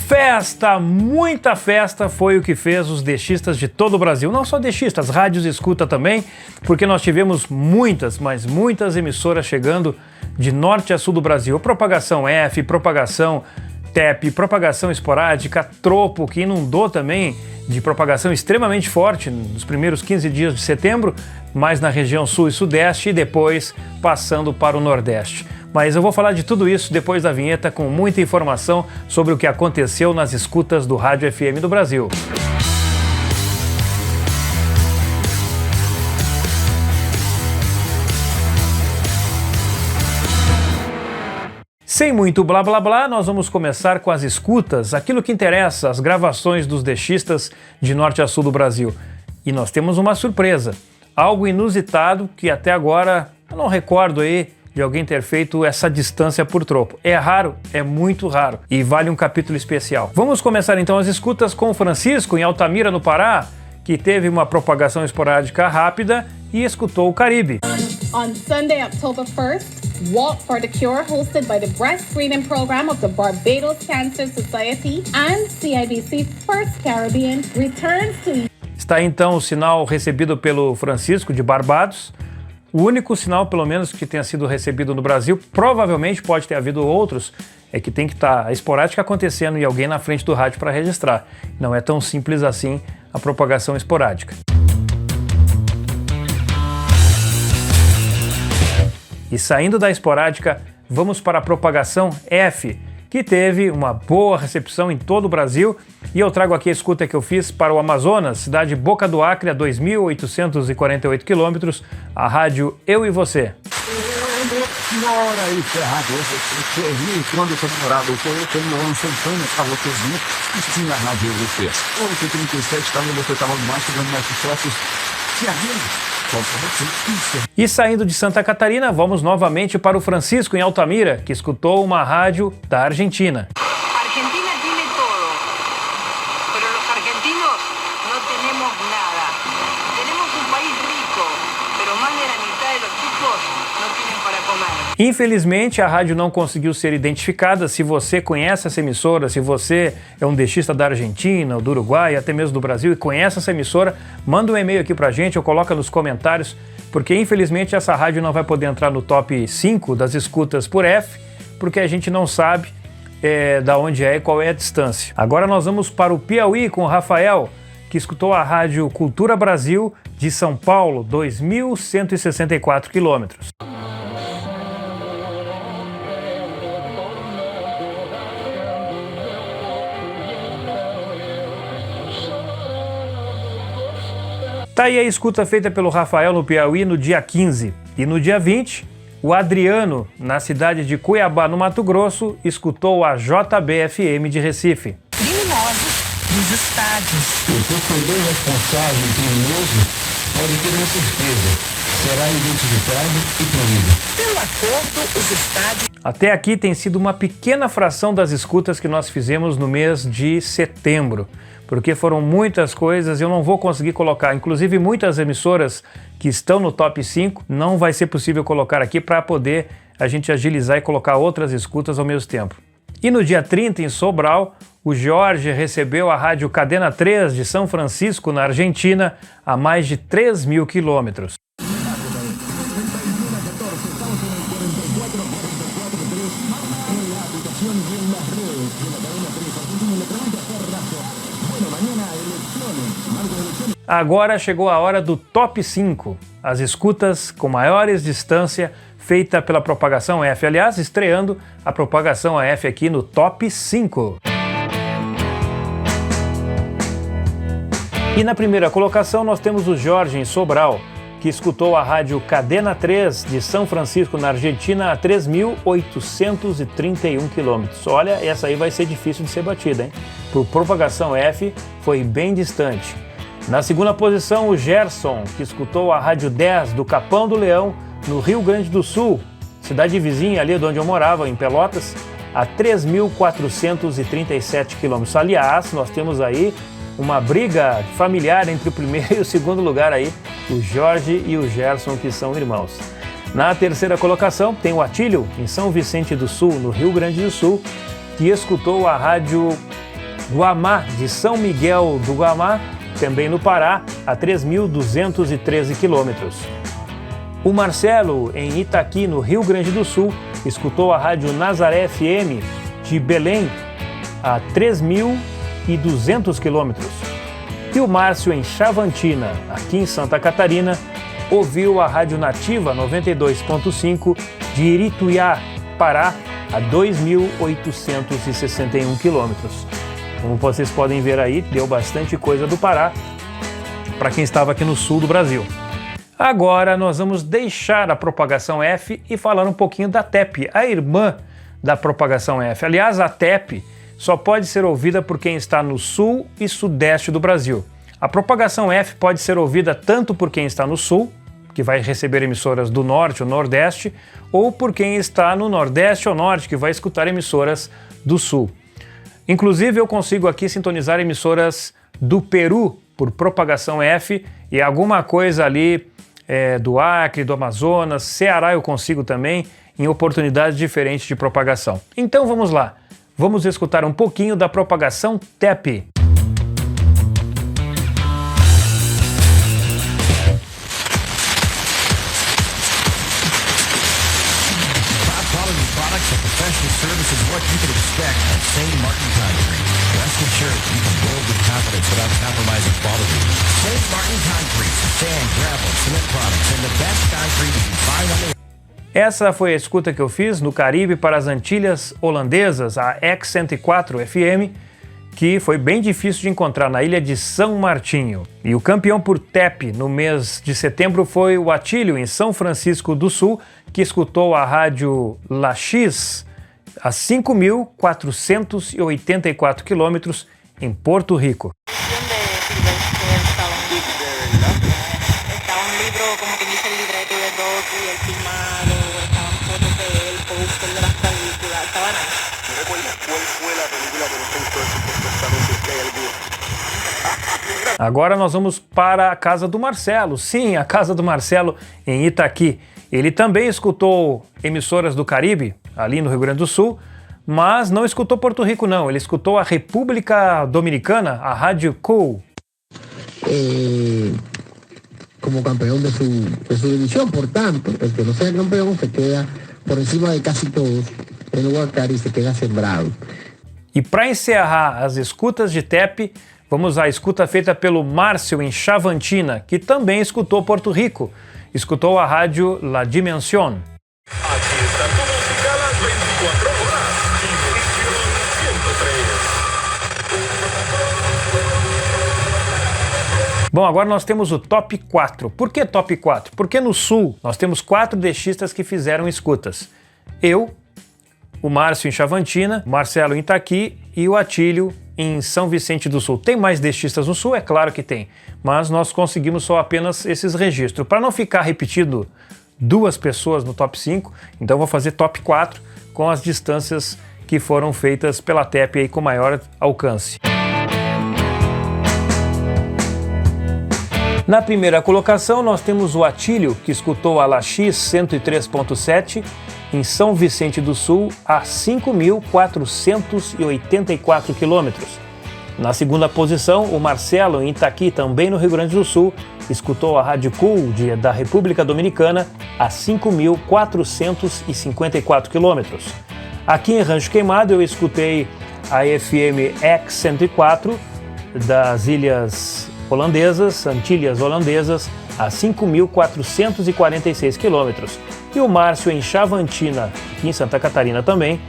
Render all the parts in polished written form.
Festa, muita festa foi o que fez os deixistas de todo o Brasil. Não só deixistas, rádios escuta também, porque nós tivemos muitas, mas muitas emissoras chegando de norte a sul do Brasil. Propagação F, propagação TEP, propagação esporádica, tropo, que inundou também de propagação extremamente forte nos primeiros 15 dias de setembro, mais na região sul e sudeste e depois passando para o nordeste. Mas eu vou falar de tudo isso depois da vinheta com muita informação sobre o que aconteceu nas escutas do Rádio FM do Brasil. Sem muito blá blá blá, nós vamos começar com as escutas, aquilo que interessa, as gravações dos deixistas de norte a sul do Brasil. E nós temos uma surpresa, algo inusitado que até agora eu não recordo aí de alguém ter feito essa distância por tropo. É raro, é muito raro e vale um capítulo especial. Vamos começar então as escutas com o Francisco, em Altamira, no Pará, que teve uma propagação esporádica rápida e escutou o Caribe. On Sunday, October 1st, Walk for the Cure, hosted by the Breast Screening Program of the Barbados Cancer Society and CIBC First Caribbean, returns to... Está então o sinal recebido pelo Francisco de Barbados. O único sinal, pelo menos, que tenha sido recebido no Brasil, provavelmente pode ter havido outros, é que tem que estar a esporádica acontecendo e alguém na frente do rádio para registrar. Não é tão simples assim a propagação esporádica. E saindo da esporádica, vamos para a propagação F, que teve uma boa recepção em todo o Brasil, e eu trago aqui a escuta que eu fiz para o Amazonas, cidade Boca do Acre, a 2.848 quilômetros, a rádio Eu e Você. E saindo de Santa Catarina, vamos novamente para o Francisco, em Altamira, que escutou uma rádio da Argentina. Argentina tiene todo, pero los argentinos no tenemos nada. Tenemos un país rico, pero más de la mitad de los chicos no tienen para comer. Infelizmente, a rádio não conseguiu ser identificada. Se você conhece essa emissora, se você é um deixista da Argentina, ou do Uruguai, até mesmo do Brasil, e conhece essa emissora, manda um e-mail aqui pra gente ou coloca nos comentários, porque infelizmente essa rádio não vai poder entrar no top 5 das escutas por F, porque a gente não sabe da onde é e qual é a distância. Agora nós vamos para o Piauí com o Rafael, que escutou a rádio Cultura Brasil de São Paulo, 2.164 quilômetros. Tá aí a escuta feita pelo Rafael no Piauí no dia 15. E no dia 20, o Adriano, na cidade de Cuiabá, no Mato Grosso, escutou a JBFM de Recife. Criminosos dos estádios. O torcedor responsável e criminoso pode ter uma certeza. Será identificado e punido. Pelo acordo, os estádios... Até aqui tem sido uma pequena fração das escutas que nós fizemos no mês de setembro, porque foram muitas coisas e eu não vou conseguir colocar. Inclusive, muitas emissoras que estão no top 5 não vai ser possível colocar aqui para poder a gente agilizar e colocar outras escutas ao mesmo tempo. E no dia 30, em Sobral, o Jorge recebeu a rádio Cadena 3 de São Francisco, na Argentina, a mais de 3.000 quilômetros. Agora chegou a hora do top 5, as escutas com maiores distância feita pela propagação F. Aliás, estreando a propagação AF aqui no top 5. E na primeira colocação nós temos o Jorge em Sobral, que escutou a rádio Cadena 3 de São Francisco, na Argentina, a 3.831 quilômetros. Olha, essa aí vai ser difícil de ser batida, hein? Por propagação F, foi bem distante. Na segunda posição, o Gerson, que escutou a rádio 10 do Capão do Leão, no Rio Grande do Sul, cidade vizinha ali de onde eu morava, em Pelotas, a 3.437 quilômetros. Aliás, nós temos aí uma briga familiar entre o primeiro e o segundo lugar aí, o Jorge e o Gerson, que são irmãos. Na terceira colocação tem o Atílio, em São Vicente do Sul, no Rio Grande do Sul, que escutou a rádio Guamá, de São Miguel do Guamá, também no Pará, a 3.213 quilômetros. O Marcelo, em Itaqui, no Rio Grande do Sul, escutou a rádio Nazaré FM de Belém, a 3.200 quilômetros. E o Márcio, em Chavantina, aqui em Santa Catarina, ouviu a rádio Nativa 92.5 de Irituiá, Pará, a 2.861 quilômetros. Como vocês podem ver aí, deu bastante coisa do Pará para quem estava aqui no sul do Brasil. Agora nós vamos deixar a propagação F e falar um pouquinho da TEP, a irmã da propagação F. Aliás, a TEP só pode ser ouvida por quem está no sul e sudeste do Brasil. A propagação F pode ser ouvida tanto por quem está no sul, que vai receber emissoras do norte ou nordeste, ou por quem está no nordeste ou norte, que vai escutar emissoras do sul. Inclusive, eu consigo aqui sintonizar emissoras do Peru por propagação F e alguma coisa ali do Acre, do Amazonas, Ceará eu consigo também, em oportunidades diferentes de propagação. Então vamos lá, vamos escutar um pouquinho da propagação TEP. Service is what you can expect at St. Martin Concrete. Rest assured you can build with confidence without compromising quality. St. Martin Concrete, sand, gravel, cement products, and the best concrete you can find on the... Essa foi a escuta que eu fiz no Caribe para as Antilhas Holandesas, a X104 FM, que foi bem difícil de encontrar na ilha de São Martinho. E o campeão por TEP no mês de setembro foi o Atílio, em São Francisco do Sul, que escutou a rádio La X, a 5.484 quilômetros em Porto Rico. Agora nós vamos para a casa do Marcelo. Sim, a casa do Marcelo em Itaqui. Ele também escutou emissoras do Caribe, ali no Rio Grande do Sul, mas não escutou Porto Rico não, ele escutou a República Dominicana, a Rádio Cool. Como campeão de su división, portanto, el que no sea campeón se queda por encima de casi todos en el wildcard y se queda sembrado. E para encerrar as escutas de TEP, vamos à escuta feita pelo Márcio em Chavantina, que também escutou Porto Rico. Escutou a rádio La Dimensión. Bom, agora nós temos o top 4. Por que top 4? Porque no sul nós temos 4 deixistas que fizeram escutas. Eu, o Márcio em Chavantina, o Marcelo em Itaqui e o Atílio em São Vicente do Sul. Tem mais deixistas no sul? É claro que tem, mas nós conseguimos só apenas esses registros. Para não ficar repetido 2 pessoas no top 5, então vou fazer top 4 com as distâncias que foram feitas pela TEP aí com maior alcance. Na primeira colocação nós temos o Atílio, que escutou a La X 103.7 em São Vicente do Sul a 5.484 quilômetros. Na segunda posição, o Marcelo, em Itaqui, também no Rio Grande do Sul, escutou a Rádio Cool da República Dominicana a 5.454 quilômetros. Aqui em Rancho Queimado eu escutei a FM X104 das Ilhas Holandesas, Antilhas Holandesas, a 5.446 quilômetros. E o Márcio, em Chavantina, aqui em Santa Catarina também,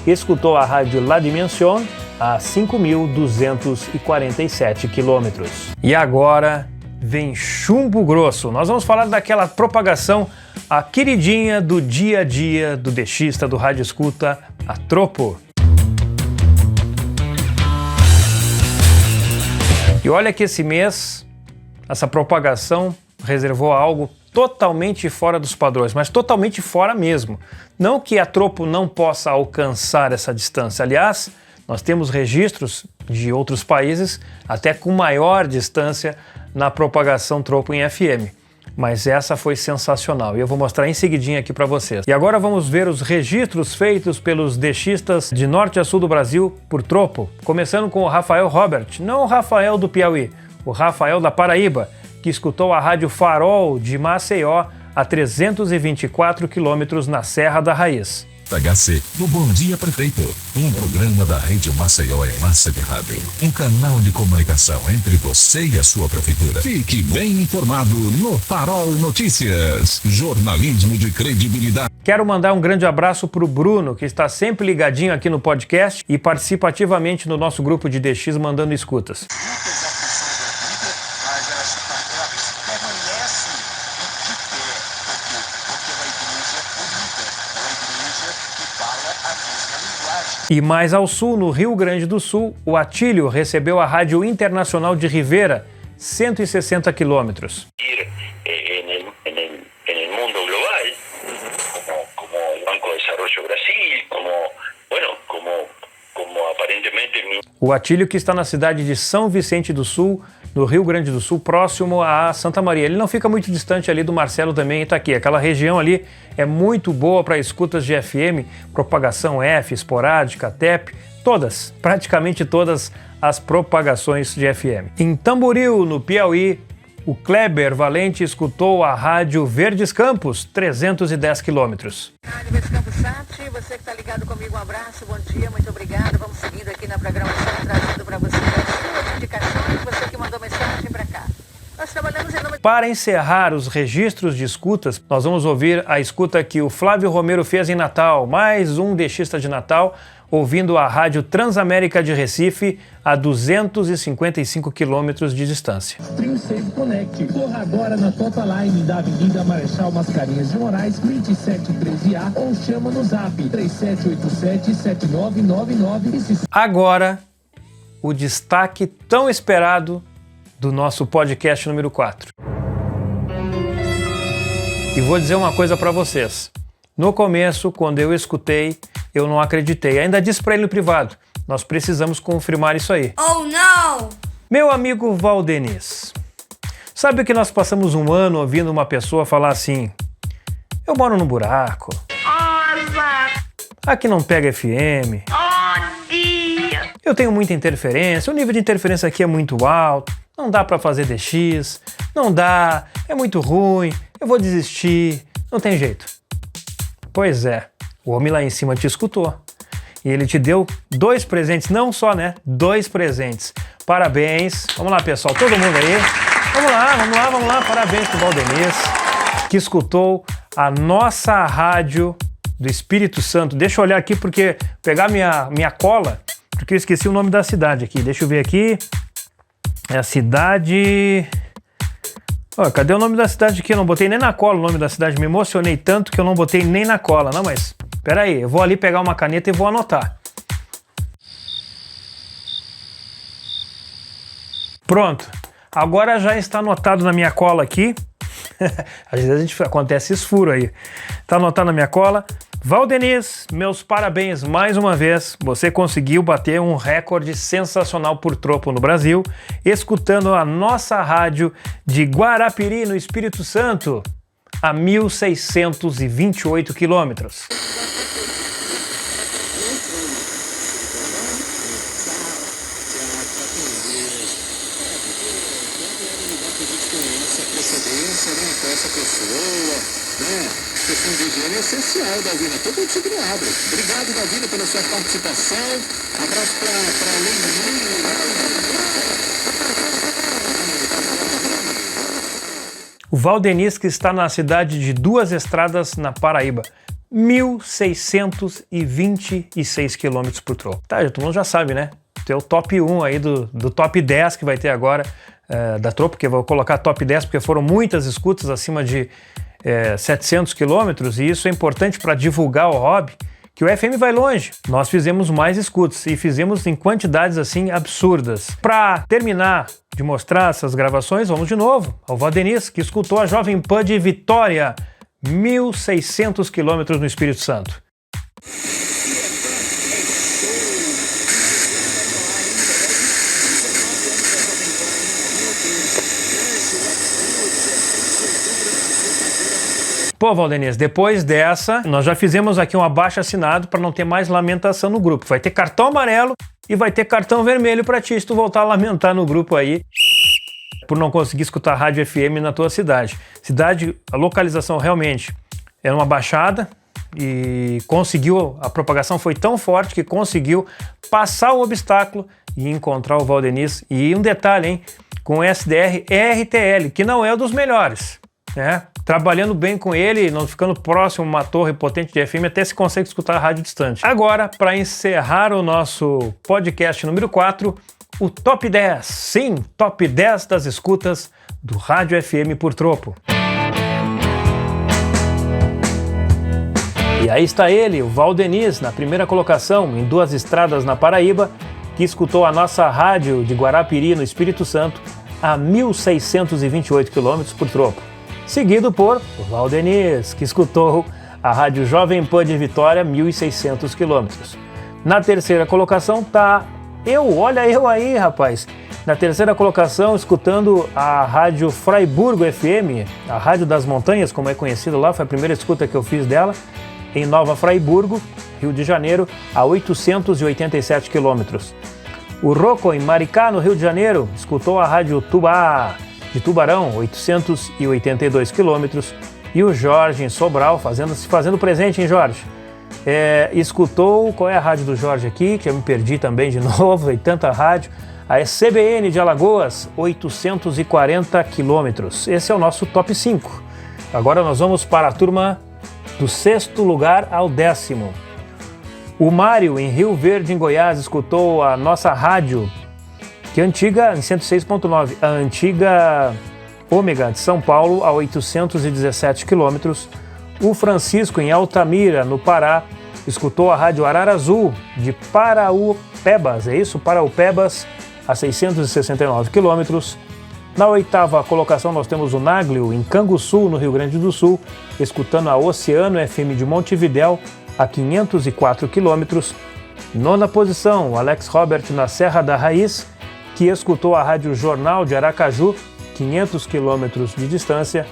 escutou a rádio La Dimensión a 5.247 quilômetros. E agora vem chumbo grosso. Nós vamos falar daquela propagação, a queridinha do dia a dia do deixista do Rádio Escuta, a Tropo. E olha que esse mês, essa propagação reservou algo totalmente fora dos padrões, mas totalmente fora mesmo. Não que a Tropo não possa alcançar essa distância. Aliás, nós temos registros de outros países até com maior distância na propagação Tropo em FM. mas essa foi sensacional e eu vou mostrar em seguidinha aqui para vocês. E agora vamos ver os registros feitos pelos deschistas de norte a sul do Brasil por tropo, começando com o Rafael Robert, não o Rafael do Piauí, o Rafael da Paraíba, que escutou a Rádio Farol de Maceió a 324 quilômetros na Serra da Raiz. HC, do Bom Dia Prefeito, um programa da Rede Maceió em Massa de Rádio, um canal de comunicação entre você e a sua prefeitura. Fique bem informado no Farol Notícias, jornalismo de credibilidade. Quero mandar um grande abraço para o Bruno, que está sempre ligadinho aqui no podcast e participa ativamente no nosso grupo de DX mandando escutas. E mais ao sul, no Rio Grande do Sul, o Atílio recebeu a Rádio Internacional de Rivera, 160 quilômetros. O Atílio, que está na cidade de São Vicente do Sul, no Rio Grande do Sul, próximo a Santa Maria. Ele não fica muito distante ali do Marcelo também, Itaqui. Aquela região ali é muito boa para escutas de FM, propagação F, esporádica, TEP, todas, praticamente todas as propagações de FM. Em Tamboril, no Piauí, o Kleber Valente escutou a Rádio Verdes Campos, 310 quilômetros. Rádio Verdes Campos Sat, você que está ligado comigo, um abraço, bom dia, muito obrigado. Vamos seguindo aqui na programação, trazendo para você as suas indicações, você que mandou mensagem para cá. Nós trabalhamos em nome... Para encerrar os registros de escutas, nós vamos ouvir a escuta que o Flávio Romero fez em Natal, mais um dexista de Natal, ouvindo a Rádio Transamérica de Recife a 255 quilômetros de distância. Stream Save Connect. Corra agora na Topa Line da Avenida Marechal Mascarenhas de Moraes, 2713A, ou chama no Zap 3787-7999. Agora, o destaque tão esperado do nosso podcast número 4. E vou dizer uma coisa para vocês. No começo, quando eu escutei, eu não acreditei. Ainda disse para ele no privado, nós precisamos confirmar isso aí. Oh, não! Meu amigo Valdenis, sabe que nós passamos um ano ouvindo uma pessoa falar assim, eu moro num buraco, aqui não pega FM, eu tenho muita interferência, o nível de interferência aqui é muito alto, não dá para fazer DX, não dá, é muito ruim, eu vou desistir, não tem jeito. Pois é, o homem lá em cima te escutou. E ele te deu 2 presentes, não só, né? 2 presentes. Parabéns. Vamos lá, pessoal, todo mundo aí. Vamos lá. Parabéns pro Valdenis, que escutou a nossa rádio do Espírito Santo. Deixa eu olhar aqui, porque pegar minha cola, porque eu esqueci o nome da cidade aqui. Deixa eu ver aqui. É a cidade... Ó, cadê o nome da cidade aqui? Eu não botei nem na cola o nome da cidade. Me emocionei tanto que eu não botei nem na cola. Não, mas... Pera aí, eu vou ali pegar uma caneta e vou anotar. Pronto. Agora já está anotado na minha cola aqui. Às vezes acontece esse furo aí. Está anotado na minha cola. Valdenis, meus parabéns mais uma vez. Você conseguiu bater um recorde sensacional por tropo no Brasil, escutando a nossa rádio de Guarapiri, no Espírito Santo, a 1.628 quilômetros. Questão de higiene é essencial, Dalvina. Todo mundo sempre abre. Obrigado, Dalvina, pela sua participação. Abraço para a O Valdenis, que está na cidade de Duas Estradas, na Paraíba. 1.626 quilômetros por troco. Tá, todo mundo já sabe, né? Tem o top 1 aí do top 10 que vai ter agora da tropa, porque eu vou colocar top 10 porque foram muitas escutas acima de 700 quilômetros, e isso é importante para divulgar o hobby, que o FM vai longe. Nós fizemos mais escutas e fizemos em quantidades assim absurdas. Para terminar de mostrar essas gravações, vamos de novo ao Valdenis, que escutou a Jovem Pan de Vitória, 1.600 quilômetros no Espírito Santo. Pô, Valdenir, depois dessa, nós já fizemos aqui um abaixo-assinado para não ter mais lamentação no grupo. Vai ter cartão amarelo e vai ter cartão vermelho para ti se tu voltar a lamentar no grupo aí por não conseguir escutar rádio FM na tua cidade. A localização realmente era uma baixada e a propagação foi tão forte que conseguiu passar o obstáculo e encontrar o Valdenir. E um detalhe, hein? Com SDR RTL, que não é dos melhores, né? Trabalhando bem com ele, não ficando próximo a uma torre potente de FM, até se consegue escutar a rádio distante. Agora, para encerrar o nosso podcast número 4, o Top 10. Sim, Top 10 das escutas do Rádio FM por Tropo. E aí está ele, o Valdenir, na primeira colocação, em Duas Estradas, na Paraíba, que escutou a nossa rádio de Guarapiri, no Espírito Santo, a 1.628 km por Tropo. Seguido por Valdenir, que escutou a rádio Jovem Pan de Vitória, 1.600 km. Na terceira colocação tá olha eu aí, rapaz. Na terceira colocação, escutando a rádio Fraiburgo FM, a Rádio das Montanhas, como é conhecido lá, foi a primeira escuta que eu fiz dela, em Nova Fraiburgo, Rio de Janeiro, a 887 quilômetros. O Rocco, em Maricá, no Rio de Janeiro, escutou a rádio Tubá, de Tubarão, 882 quilômetros. E o Jorge, em Sobral, se fazendo presente, hein, Jorge? Escutou, qual é a rádio do Jorge aqui, que eu me perdi também de novo, e tanta rádio. A CBN de Alagoas, 840 quilômetros. Esse é o nosso top 5. Agora nós vamos para a turma do 6º lugar ao 10º. O Mário, em Rio Verde, em Goiás, escutou a nossa rádio, que é antiga, em 106.9, a antiga Ômega de São Paulo, a 817 quilômetros. O Francisco, em Altamira, no Pará, escutou a rádio Ararazul, de Paraupebas, é isso? Paraupebas, a 669 quilômetros. Na 8ª colocação nós temos o Náglio, em Canguçu, no Rio Grande do Sul, escutando a Oceano FM de Montevidéu, a 504 quilômetros. 9ª posição, o Alex Robert, na Serra da Raiz, que escutou a rádio Jornal de Aracaju, 500 quilômetros de distância.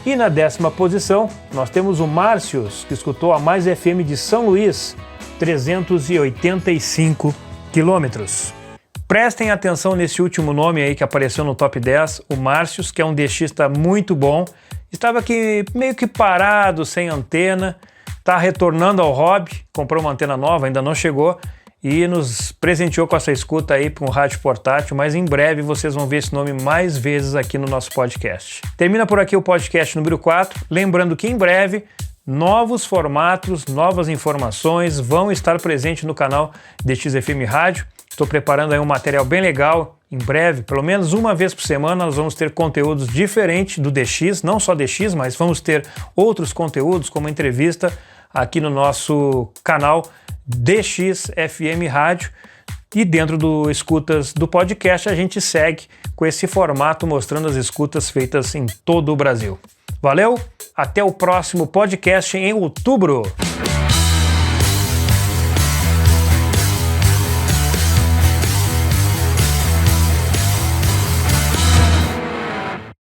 E na 10ª posição, nós temos o Márcios, que escutou a Mais FM de São Luís, 385 quilômetros. Prestem atenção nesse último nome aí que apareceu no top 10, o Márcios, que é um dexista muito bom. Estava aqui meio que parado, sem antena, está retornando ao hobby, comprou uma antena nova, ainda não chegou, e nos presenteou com essa escuta aí para um rádio portátil, mas em breve vocês vão ver esse nome mais vezes aqui no nosso podcast. Termina por aqui o podcast número 4, lembrando que em breve novos formatos, novas informações vão estar presentes no canal DXFM Rádio. Estou preparando aí um material bem legal, em breve, pelo menos uma vez por semana nós vamos ter conteúdos diferentes do DX, não só DX, mas vamos ter outros conteúdos como entrevista aqui no nosso canal DXFM Rádio, e dentro do Escutas do podcast a gente segue com esse formato mostrando as escutas feitas em todo o Brasil. Valeu, até o próximo podcast em outubro!